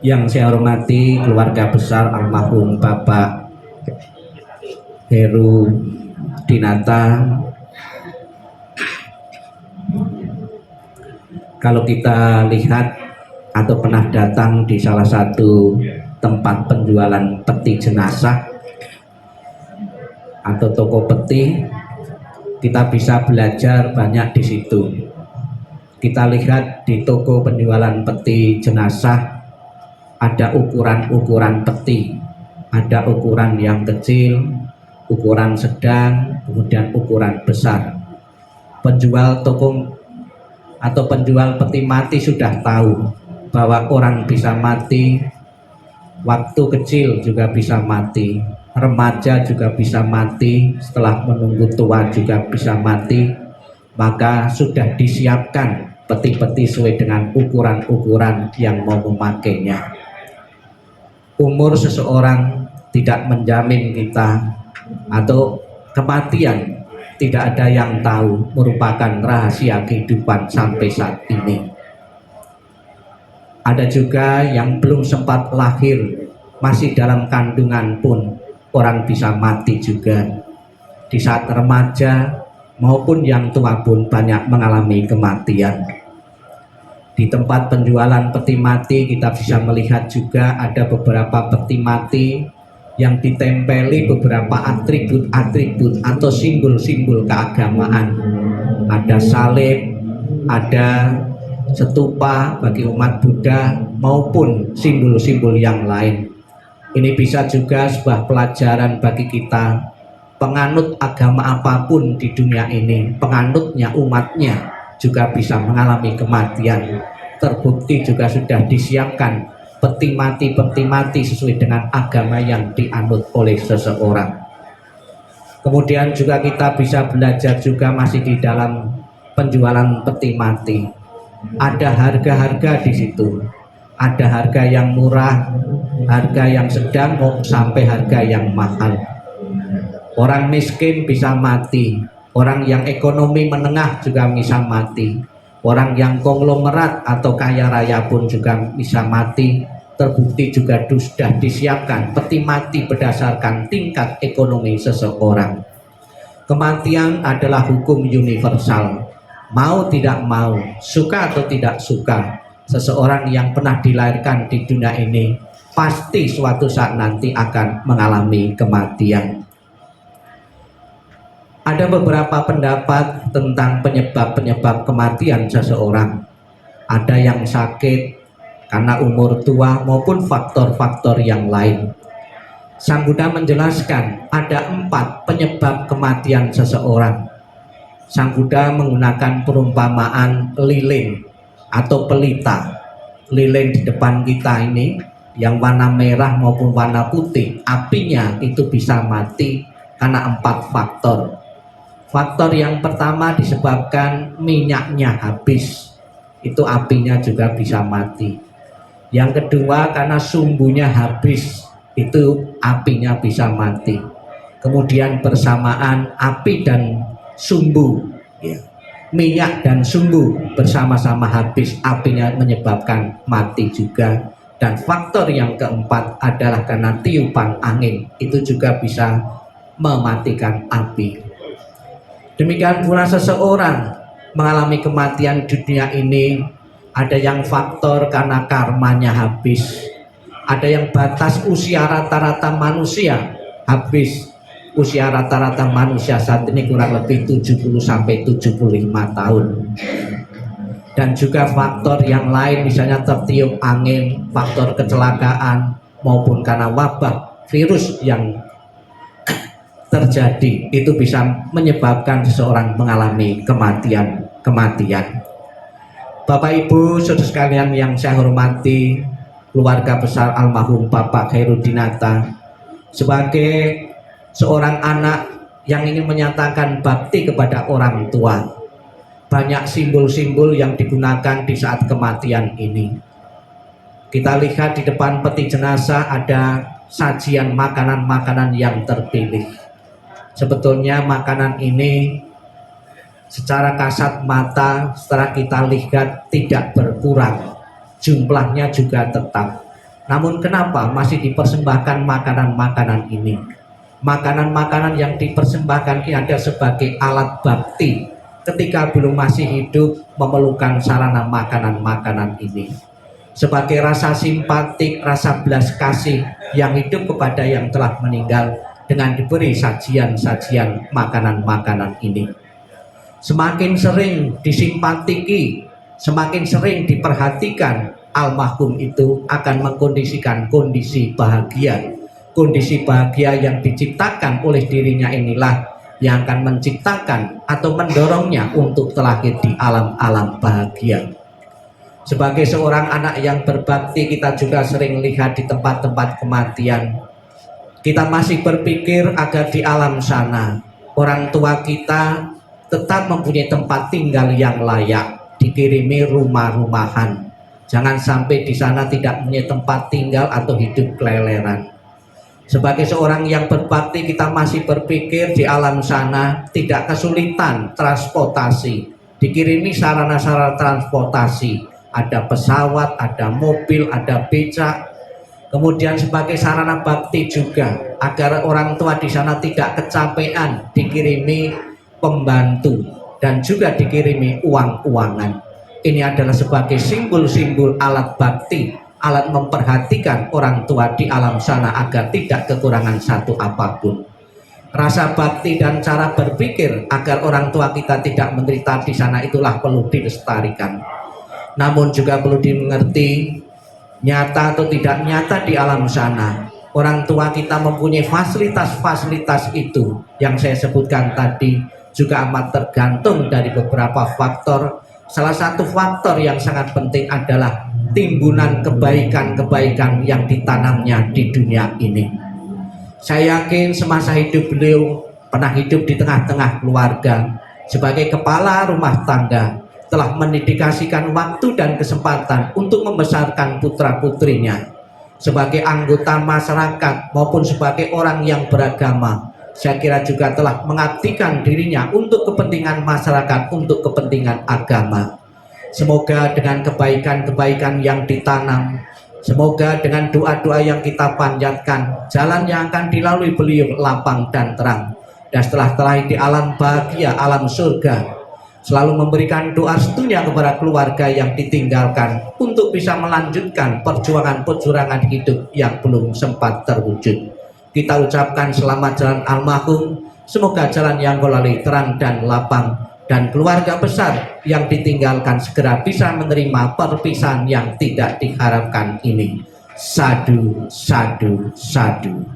Yang saya hormati keluarga besar almarhum Bapak Heru Dinata. Kalau kita lihat atau pernah datang di salah satu tempat penjualan peti jenazah atau toko peti, kita bisa belajar banyak di situ. Kita lihat di toko penjualan peti jenazah ada ukuran-ukuran peti, ada ukuran yang kecil, ukuran sedang, kemudian ukuran besar. Penjual toko atau penjual peti mati sudah tahu bahwa orang bisa mati, waktu kecil juga bisa mati, remaja juga bisa mati, setelah menunggu tua juga bisa mati. Maka sudah disiapkan peti-peti sesuai dengan ukuran-ukuran yang mau memakainya. Umur seseorang tidak menjamin kita, atau kematian tidak ada yang tahu, merupakan rahasia kehidupan sampai saat ini. Ada juga yang belum sempat lahir, masih dalam kandungan pun orang bisa mati juga. Di saat remaja maupun yang tua pun banyak mengalami kematian. Di tempat penjualan peti mati kita bisa melihat juga ada beberapa peti mati yang ditempeli beberapa atribut-atribut atau simbol-simbol keagamaan. Ada salib, ada stupa bagi umat Buddha maupun simbol-simbol yang lain. Ini bisa juga sebuah pelajaran bagi kita. Penganut agama apapun di dunia ini, penganutnya, umatnya juga bisa mengalami kematian. Terbukti juga sudah disiapkan peti mati sesuai dengan agama yang dianut oleh seseorang. Kemudian juga kita bisa belajar juga masih di dalam penjualan peti mati. Ada harga-harga di situ. Ada harga yang murah, harga yang sedang, sampai harga yang mahal. Orang miskin bisa mati, orang yang ekonomi menengah juga bisa mati, orang yang konglomerat atau kaya raya pun juga bisa mati. Terbukti juga sudah disiapkan peti mati berdasarkan tingkat ekonomi seseorang. Kematian adalah hukum universal. Mau tidak mau, suka atau tidak suka, seseorang yang pernah dilahirkan di dunia ini pasti suatu saat nanti akan mengalami kematian. Ada beberapa pendapat tentang penyebab-penyebab kematian seseorang. Ada yang sakit karena umur tua maupun faktor-faktor yang lain. Sang Buddha menjelaskan ada 4 penyebab kematian seseorang. Sang Buddha menggunakan perumpamaan lilin atau pelita. Lilin di depan kita ini yang warna merah maupun warna putih, apinya itu bisa mati karena 4 faktor. Faktor yang pertama disebabkan minyaknya habis, itu apinya juga bisa mati. Yang kedua karena sumbunya habis, itu apinya bisa mati. Kemudian bersamaan api dan sumbu, minyak dan sumbu bersama-sama habis, apinya menyebabkan mati juga. Dan faktor yang keempat adalah karena tiupan angin, itu juga bisa mematikan api. Demikian pula seseorang mengalami kematian di dunia ini, ada yang faktor karena karmanya habis, ada yang batas usia rata-rata manusia habis. Usia rata-rata manusia saat ini kurang lebih 70 sampai 75 tahun. Dan juga faktor yang lain, misalnya tertiup angin, faktor kecelakaan maupun karena wabah virus yang terjadi, itu bisa menyebabkan seseorang mengalami kematian. Bapak Ibu saudara sekalian yang saya hormati, keluarga besar almarhum Bapak Heru Dinata, sebagai seorang anak yang ingin menyatakan bakti kepada orang tua, banyak simbol-simbol yang digunakan di saat kematian ini. Kita lihat di depan peti jenazah ada sajian makanan-makanan yang terpilih. Sebetulnya makanan ini secara kasat mata setelah kita lihat tidak berkurang, jumlahnya juga tetap. Namun kenapa masih dipersembahkan makanan-makanan ini? Makanan-makanan yang dipersembahkan ini ada sebagai alat bakti ketika belum masih hidup memerlukan sarana makanan-makanan ini. Sebagai rasa simpatik, rasa belas kasih yang hidup kepada yang telah meninggal dengan diberi sajian-sajian makanan-makanan ini. Semakin sering disimpatiki, semakin sering diperhatikan, almarhum itu akan mengkondisikan kondisi bahagia. Kondisi bahagia yang diciptakan oleh dirinya inilah yang akan menciptakan atau mendorongnya untuk terlahir di alam-alam bahagia. Sebagai seorang anak yang berbakti, kita juga sering lihat di tempat-tempat kematian. Kita masih berpikir agar di alam sana orang tua kita tetap mempunyai tempat tinggal yang layak, dikirimi rumah-rumahan. Jangan sampai di sana tidak punya tempat tinggal atau hidup keleleran. Sebagai seorang yang berbakti, kita masih berpikir di alam sana tidak kesulitan transportasi, dikirimi sarana-sarana transportasi, ada pesawat, ada mobil, ada becak. Kemudian sebagai sarana bakti juga agar orang tua di sana tidak kecapean, dikirimi pembantu dan juga dikirimi uang-uangan. Ini adalah sebagai simbol-simbol alat bakti, alat memperhatikan orang tua di alam sana agar tidak kekurangan satu apapun. Rasa bakti dan cara berpikir agar orang tua kita tidak menderita di sana itulah perlu dilestarikan. Namun juga perlu dimengerti, nyata atau tidak nyata di alam sana, orang tua kita mempunyai fasilitas-fasilitas itu yang saya sebutkan tadi juga amat tergantung dari beberapa faktor. Salah satu faktor yang sangat penting adalah timbunan kebaikan-kebaikan yang ditanamnya di dunia ini. Saya yakin semasa hidup beliau pernah hidup di tengah-tengah keluarga sebagai kepala rumah tangga, telah mendedikasikan waktu dan kesempatan untuk membesarkan putra-putrinya. Sebagai anggota masyarakat maupun sebagai orang yang beragama, saya kira juga telah mengabdikan dirinya untuk kepentingan masyarakat, untuk kepentingan agama. Semoga dengan kebaikan-kebaikan yang ditanam, semoga dengan doa-doa yang kita panjatkan, jalan yang akan dilalui beliau lapang dan terang. Dan setelah terlahir di alam bahagia, alam surga, selalu memberikan doa restunya kepada keluarga yang ditinggalkan untuk bisa melanjutkan perjuangan-perjuangan hidup yang belum sempat terwujud. Kita ucapkan selamat jalan almarhum, semoga jalan yang kau lalui terang dan lapang, dan keluarga besar yang ditinggalkan segera bisa menerima perpisahan yang tidak diharapkan ini. Sadu, sadu, sadu.